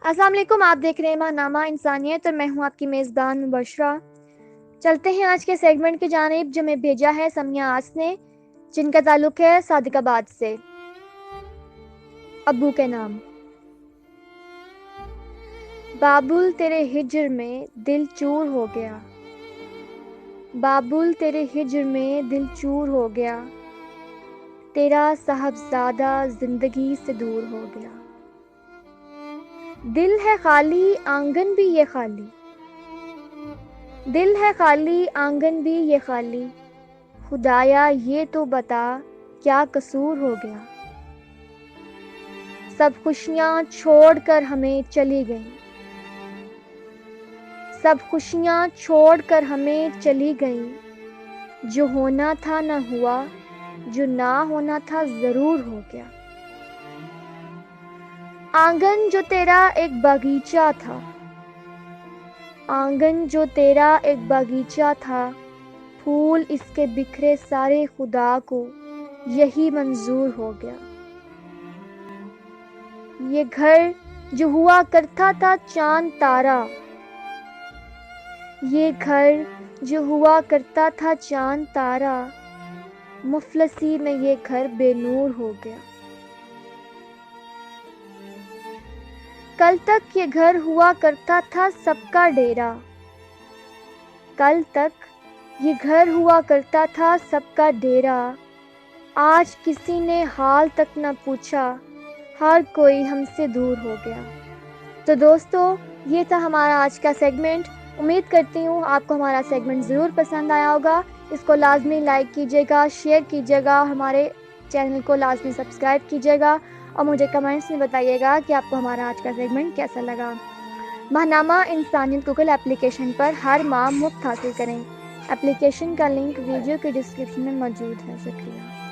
السلام علیکم، آپ دیکھ رہے ہیں ماہنامہ انسانیت اور میں ہوں آپ کی میزبان مبشرہ۔ چلتے ہیں آج کے سیگمنٹ کی جانب جو میں بھیجا ہے سمیہ آس نے، جن کا تعلق ہے صادق آباد سے۔ ابو کے نام۔ بابل تیرے ہجر میں دل چور ہو گیا، بابل تیرے ہجر میں دل چور ہو گیا، تیرا صاحبزادہ زندگی سے دور ہو گیا۔ دل ہے خالی آنگن بھی یہ خالی، دل ہے خالی آنگن بھی یہ خالی، خدایا یہ تو بتا کیا قصور ہو گیا۔ سب خوشیاں چھوڑ کر ہمیں چلی گئیں، سب خوشیاں چھوڑ کر ہمیں چلی گئیں، جو ہونا تھا نہ ہوا، جو نہ ہونا تھا ضرور ہو گیا۔ آنگن جو تیرا ایک باغیچہ تھا، آنگن جو تیرا ایک باغیچہ تھا، پھول اس کے بکھرے سارے خدا کو یہی منظور ہو گیا۔ یہ گھر جو ہوا کرتا تھا چاند تارا، یہ گھر جو ہوا کرتا تھا چاند تارا، مفلسی میں یہ گھر بے نور ہو گیا۔ کل تک یہ گھر ہوا کرتا تھا سب کا ڈیرا، کل تک یہ گھر ہوا کرتا تھا سب کا ڈیرا، آج کسی نے حال تک نہ پوچھا، ہر کوئی ہم سے دور ہو گیا۔ تو دوستو، یہ تھا ہمارا آج کا سیگمنٹ۔ امید کرتی ہوں آپ کو ہمارا سیگمنٹ ضرور پسند آیا ہوگا۔ اس کو لازمی لائک کیجیے گا، شیئر کیجیے گا، ہمارے چینل کو لازمی سبسکرائب کیجیے گا اور مجھے کمنٹس میں بتائیے گا کہ آپ کو ہمارا آج کا سیگمنٹ کیسا لگا۔ ماہنامہ انسانیت گوگل اپلیکیشن پر ہر ماہ مفت حاصل کریں۔ اپلیکیشن کا لنک ویڈیو کے ڈسکرپشن میں موجود ہے۔ شکریہ۔